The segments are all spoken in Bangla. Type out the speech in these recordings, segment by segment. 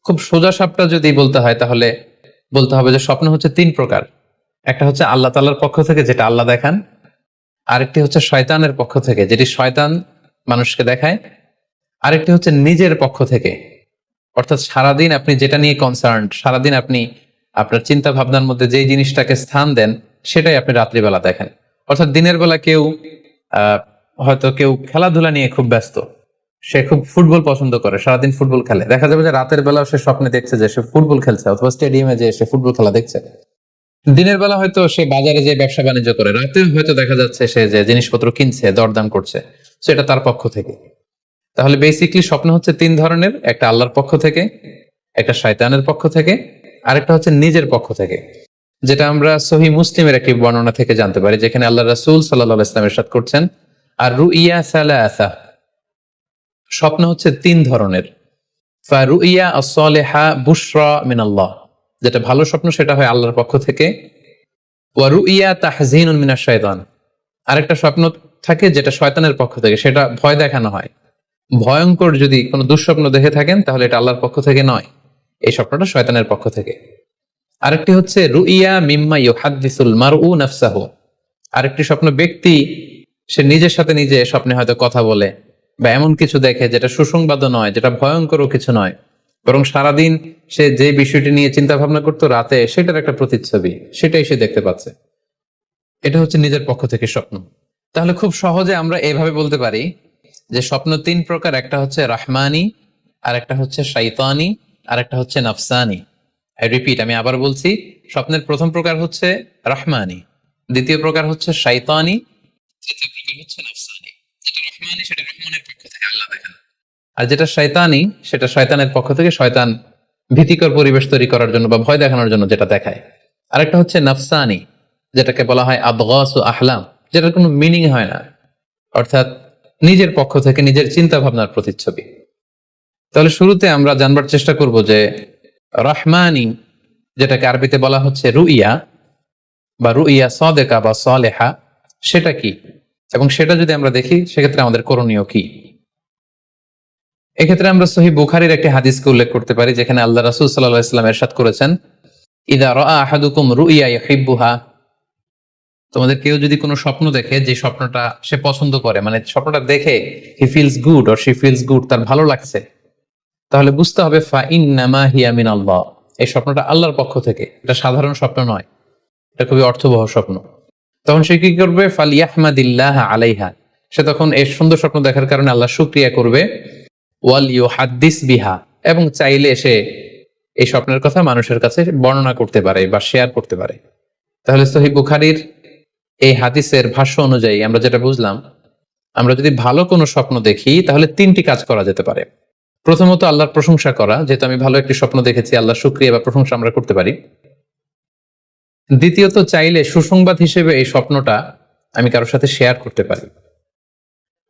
খুব সোজা সাপটা যদি বলতে হয় তাহলে বলতে হবে যে স্বপ্ন হচ্ছে তিন প্রকার। একটা হচ্ছে আল্লাহ তাআলার পক্ষ থেকে, যেটা আল্লাহ দেখান। আরেকটি হচ্ছে শয়তানের পক্ষ থেকে, যেটি শয়তান মানুষকে দেখায়। আরেকটি হচ্ছে নিজের পক্ষ থেকে, অর্থাৎ সারাদিন আপনি যেটা নিয়ে কনসার্ন, সারাদিন আপনি আপনার চিন্তা ভাবনার মধ্যে যেই জিনিসটাকে স্থান দেন সেটাই আপনি রাত্রিবেলা দেখেন। অর্থাৎ দিনের বেলা কেউ হয়তো কেউ খেলাধুলা নিয়ে খুব ব্যস্ত, সে খুব ফুটবল পছন্দ করে, সারাদিন ফুটবল খেলে, দেখা যাবে যে রাতের বেলাও সে স্বপ্নে দেখছে যে সে ফুটবল খেলছে অথবা স্টেডিয়ামে যে সে ফুটবল খেলা দেখছে। দিনের বেলা হয়তো সে বাজারে যে ব্যবসা বাণিজ্য করে, রাতেও হয়তো দেখা যাচ্ছে সে যে জিনিসপত্র কিনছে, দরদাম করছে, সেটা তার পক্ষ থেকে। তাহলে বেসিকলি স্বপ্ন হচ্ছে তিন ধরনের, একটা আল্লাহর পক্ষ থেকে, একটা শয়তানের পক্ষ থেকে, আরেকটা হচ্ছে নিজের পক্ষ থেকে, যেটা আমরা সহিহ মুসলিমের একটি বর্ণনা থেকে জানতে পারি, যেখানে আল্লাহ রাসূল সাল্লাল্লাহু আলাইহি ওয়াসাল্লাম ইরশাদ করছেন, আর রুইয়া সালাসা, স্বপ্ন হচ্ছে তিন ধরনের। ফারুইয়া আস-সালিহা বুশরা মিনাল্লাহ, যেটা ভালো স্বপ্ন সেটা হয় আল্লাহর পক্ষ থেকে। ওয়া রুইয়া তাহজিনুন মিনাশ শাইতান, আরেকটা স্বপ্ন থাকে যেটা শয়তানের পক্ষ থেকে, সেটা ভয় দেখানো হয়। ভয়ঙ্কর যদি কোনো দুঃস্বপ্ন দেখে থাকেন তাহলে এটা আল্লাহর পক্ষ থেকে নয়, এই স্বপ্নটা শয়তানের পক্ষ থেকে। আরেকটি হচ্ছে রুইয়া মিম্মা ইউহাদ্দিসুল মারউ নাফসাহু, আরেকটি স্বপ্ন ব্যক্তি সে নিজের সাথে নিজে স্বপ্নে হয়তো কথা বলে বা এমন কিছু দেখে যেটা সুসংবাদও নয়, যেটা ভয়ঙ্করও কিছু নয়, বরং সারাদিন সে যে বিষয়টি নিয়ে চিন্তা ভাবনা করতো রাতে সেটার একটা প্রতিচ্ছবি, সেটাই সে দেখতে পাচ্ছে। এটা হচ্ছে নিজের পক্ষ থেকে স্বপ্ন। তাহলে খুব সহজে আমরা এভাবে বলতে পারি যে স্বপ্ন তিন প্রকার, একটা হচ্ছে রাহমানি, আর একটা হচ্ছে শাইতানি, আর একটা হচ্ছে নাফসানি। আই রিপিট, আমি আবার বলছি, স্বপ্নের প্রথম প্রকার হচ্ছে রাহমানি, দ্বিতীয় প্রকার হচ্ছে শাইতানি, তৃতীয় প্রকার হচ্ছে নাফসানি। যেটা রাহমানি সেটা রহমানের পক্ষ থেকে, আল্লাহ দেখান। আর যেটা শয়তানি সেটা শয়তানের পক্ষ থেকে, শয়তান ভীতিকর পরিবেশ তৈরি করার জন্য বা ভয় দেখানোর জন্য যেটা দেখায়। আরেকটা হচ্ছে নাফসানি, যেটাকে বলা হয় আদগাসু আহলাম, যেটার কোনো মিনিং হয় না, অর্থাৎ নিজের পক্ষ থেকে নিজের চিন্তা ভাবনার প্রতিচ্ছবি। তাহলে শুরুতে আমরা জানবার চেষ্টা করব যে রহমানি, যেটাকে আরবিতে বলা হচ্ছে রুইয়া বা রুইয়া সাদেকা বা সালেহা, সেটা কি, এবং সেটা যদি আমরা দেখি সেক্ষেত্রে আমাদের করণীয় কি। এক্ষেত্রে আমরা সহিহ বুখারীর একটি হাদিসকে উল্লেখ করতে পারি, যেখানে আল্লাহ রাসূল সাল্লাল্লাহু আলাইহি ওয়াসাল্লাম ইরশাদ করেছেন, ইযা রাআ আহাদুকুম রুইয়া ইউহিব্বুহা, তোমাদের কেউ যদি কোনো স্বপ্ন দেখে যে স্বপ্নটা সে পছন্দ করে, মানে স্বপ্নটা দেখে he feels good or she feels good, তার ভালো লাগছে, তাহলে বুঝতে হবে ফা ইন্নামা হিয়া মিনাল্লাহ, এই স্বপ্নটা আল্লাহর পক্ষ থেকে, এটা সাধারণ স্বপ্ন নয়, এটা খুবই অর্থবহ স্বপ্ন। তখন সে কি করবে, ফালিয়াহমাদিল্লাহ আলাইহা, সে তখন এই সুন্দর স্বপ্ন দেখার কারণে আল্লাহ শুকরিয়া করবে। ওয়াল ইউহাদ্দিস বিহা, এবং চাইলে সে এই স্বপ্নের কথা মানুষের কাছে বর্ণনা করতে পারে বা শেয়ার করতে পারে। তাহলে সহিহ বুখারীর এই হাদিসের ভাষ্য অনুযায়ী আমরা যেটা বুঝলাম, আমরা যদি ভালো কোনো স্বপ্ন দেখি তাহলে তিনটি কাজ করা যেতে পারে। প্রথমত আল্লাহর প্রশংসা করা, যেহেতু আমি ভালো একটি স্বপ্ন দেখেছি, আল্লাহ শুকরিয়া বা প্রশংসা আমরা করতে পারি। দ্বিতীয়ত চাইলে সুসংবাদ হিসেবে এই স্বপ্নটা আমি কারোর সাথে শেয়ার করতে পারি।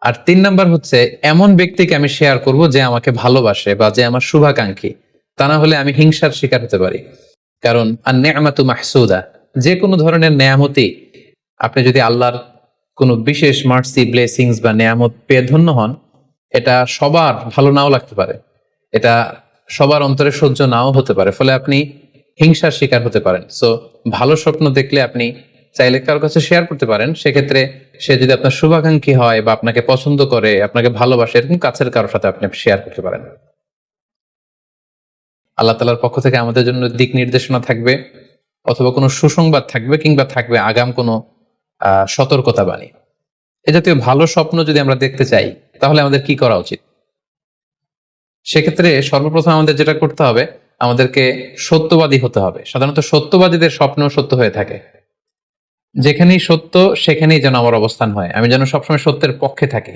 আর তিন নাম্বার হচ্ছে এমন ব্যক্তিকে আমি শেয়ার করব যে আমাকে ভালোবাসে বা যে আমার শুভাকাঙ্ক্ষী, তা না হলে আমি হিংসার শিকার হতে পারি। কারণ আন-নি'মাতু মাহসুদা, যে কোনো ধরনের নেয়ামতি, আপনি যদি আল্লাহর কোনো বিশেষ মার্সি, ব্লেসিংস বা নেয়ামত পেয়ে ধন্য হন, এটা সবার ভালো নাও লাগতে পারে, এটা সবার অন্তরে সহ্য নাও হতে পারে, ফলে আপনি হিংসার শিকার হতে পারেন। সো ভালো স্বপ্ন দেখলে আপনি চাইলে কারোর কাছে শেয়ার করতে পারেন, সেক্ষেত্রে সে যদি আপনার শুভাকাঙ্ক্ষী হয় বা আপনাকে পছন্দ করে, আপনাকে ভালোবাসে, এরকম কাছের কারোর সাথে আপনি শেয়ার করতে পারেন। আল্লাহ তাআলার পক্ষ থেকে আমাদের জন্য দিক নির্দেশনা থাকবে, অথবা কোনো সুসংবাদ থাকবে, কিংবা থাকবে আগাম কোনো সতর্কতা বাণী। এ জাতীয় ভালো স্বপ্ন যদি আমরা দেখতে চাই তাহলে আমাদের কি করা উচিত? সেক্ষেত্রে সর্বপ্রথম আমাদের যেটা করতে হবে, আমাদেরকে সত্যবাদী হতে হবে। সাধারণত সত্যবাদীদের স্বপ্ন সত্য হয়ে থাকে। যেখানেই সত্য সেখানেই যেন আমার অবস্থান হয়, আমি যেন সবসময় সত্যের পক্ষে থাকি।